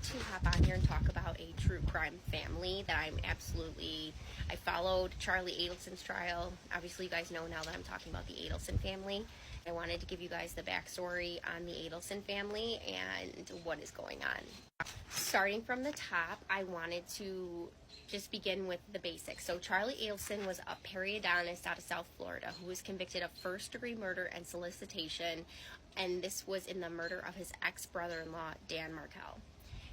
to hop on here and talk about a true crime family that I followed Charlie Adelson's trial. Obviously, you guys know now that I'm talking about the Adelson family. I wanted to give you guys the backstory on the Adelson family and what is going on. Starting from the top, I wanted to just begin with the basics. So Charlie Adelson was a periodontist out of South Florida who was convicted of first-degree murder and solicitation, and this was in the murder of his ex-brother-in-law, Dan Markel.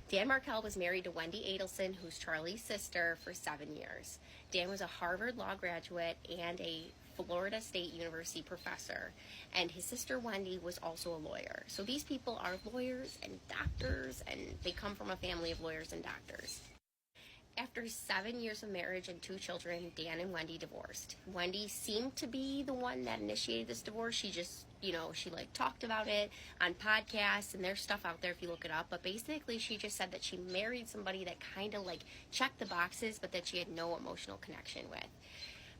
Dan Markel was married to Wendy Adelson, who's Charlie's sister, for 7 years. Dan was a Harvard Law graduate and a Florida State University professor, and his sister Wendy was also a lawyer. So these people are lawyers and doctors, and they come from a family of lawyers and doctors. After 7 years of marriage and 2 children, Dan and Wendy divorced. Wendy seemed to be the one that initiated this divorce. She just, she talked about it on podcasts, and there's stuff out there if you look it up. But basically, she just said that she married somebody that kind of checked the boxes, but that she had no emotional connection with.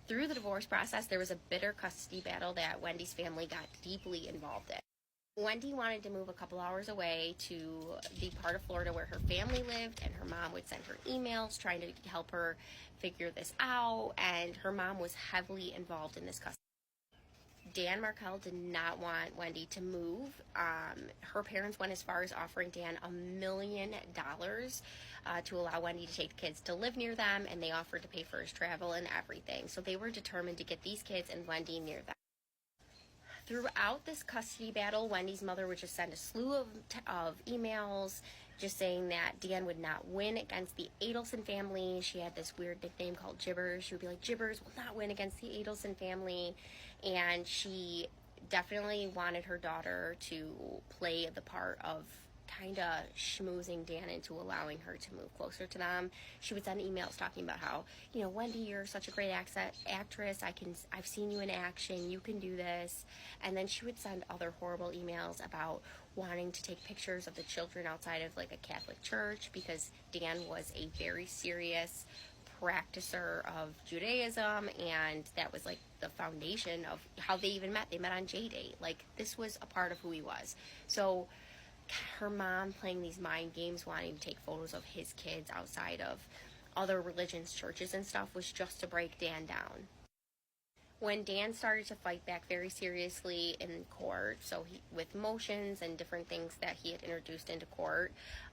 Through the divorce process, there was a bitter custody battle that Wendy's family got deeply involved in. Wendy wanted to move a couple hours away to the part of Florida where her family lived, and her mom would send her emails trying to help her figure this out, and her mom was heavily involved in this custody. Dan Markel did not want Wendy to move. Her parents went as far as offering Dan $1 million to allow Wendy to take the kids to live near them, and they offered to pay for his travel and everything. So they were determined to get these kids and Wendy near them. Throughout this custody battle, Wendy's mother would just send a slew of emails just saying that Dan would not win against the Adelson family. She had this weird nickname called Jibbers. She would be like, Jibbers will not win against the Adelson family. And she definitely wanted her daughter to play the part of kind of schmoozing Dan into allowing her to move closer to them. She would send emails talking about how, Wendy, you're such a great actress. I've seen you in action. You can do this. And then she would send other horrible emails about wanting to take pictures of the children outside of a Catholic church, because Dan was a very serious practicer of Judaism, and that was the foundation of how they even met. They met on J-Date. This was a part of who he was. So her mom playing these mind games, wanting to take photos of his kids outside of other religions, churches and stuff, was just to break Dan down. When Dan started to fight back very seriously in court, so with motions and different things that he had introduced into court,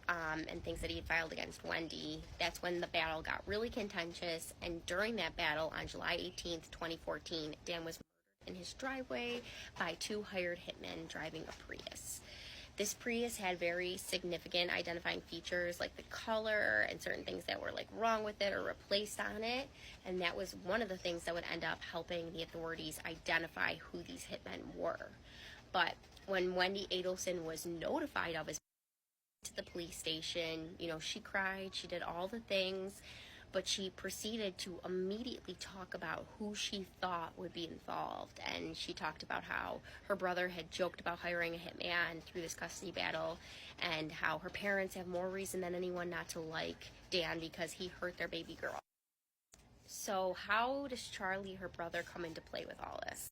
and things that he had filed against Wendy, that's when the battle got really contentious. And during that battle, on July 18th, 2014, Dan was murdered in his driveway by 2 hired hitmen driving a Prius. This Prius had very significant identifying features, like the color and certain things that were wrong with it or replaced on it. And that was one of the things that would end up helping the authorities identify who these hitmen were. But when Wendy Adelson was notified of his to the police station, she cried, she did all the things, but she proceeded to immediately talk about who she thought would be involved. And she talked about how her brother had joked about hiring a hitman through this custody battle, and how her parents have more reason than anyone not to like Dan because he hurt their baby girl. So how does Charlie, her brother, come into play with all this?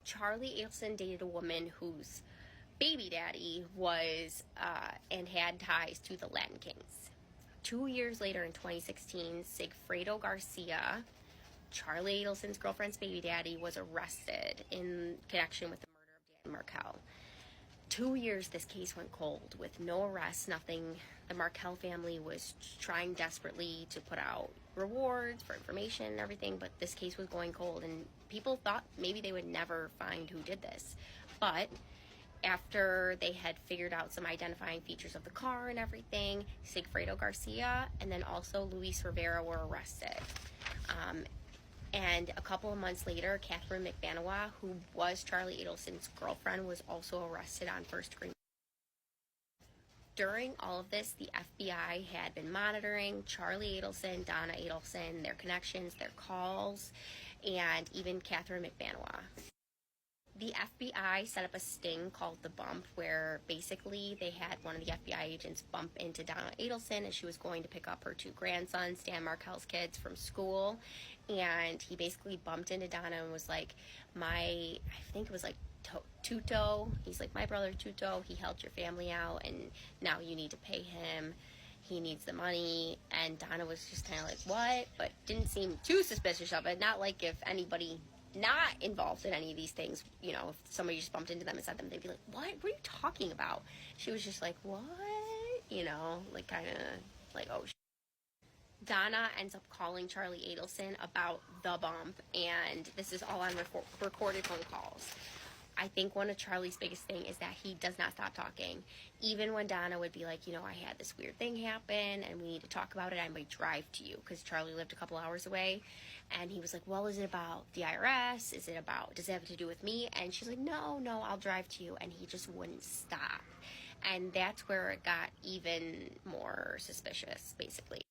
Charlie Adelson dated a woman whose baby daddy was and had ties to the Latin Kings. 2 years later, in 2016, Sigfredo Garcia, Charlie Adelson's girlfriend's baby daddy, was arrested in connection with the murder of Dan Markel. 2 years this case went cold with no arrests, nothing. The Markel family was trying desperately to put out rewards for information and everything, but this case was going cold, and people thought maybe they would never find who did this. But after they had figured out some identifying features of the car and everything, Sigfredo Garcia and then also Luis Rivera were arrested. And a couple of months later, Catherine McBanoa, who was Charlie Adelson's girlfriend, was also arrested on first-degree. During all of this, the FBI had been monitoring Charlie Adelson, Donna Adelson, their connections, their calls, and even Catherine McBanoa. The FBI set up a sting called The Bump, where basically they had one of the FBI agents bump into Donna Adelson as she was going to pick up her 2 grandsons, Dan Markel's kids, from school. And he basically bumped into Donna and was like, I think it was Tuto. He's like, my brother Tuto, he helped your family out, and now you need to pay him. He needs the money. And Donna was just kind of like, what? But didn't seem too suspicious of it. Not like if anybody not involved in any of these things, you know, if somebody just bumped into them and said them, they'd be like, what are you talking about? She was just like, what? You know, like kind of like, oh. Donna ends up calling Charlie Adelson about the bump, and this is all on recorded phone calls. I think one of Charlie's biggest thing is that he does not stop talking. Even when Donna would be like, you know, I had this weird thing happen and we need to talk about it, I might drive to you, because Charlie lived a couple hours away. And he was like, well, is it about the IRS? Does it have to do with me? And she's like, no, I'll drive to you. And he just wouldn't stop. And that's where it got even more suspicious, basically.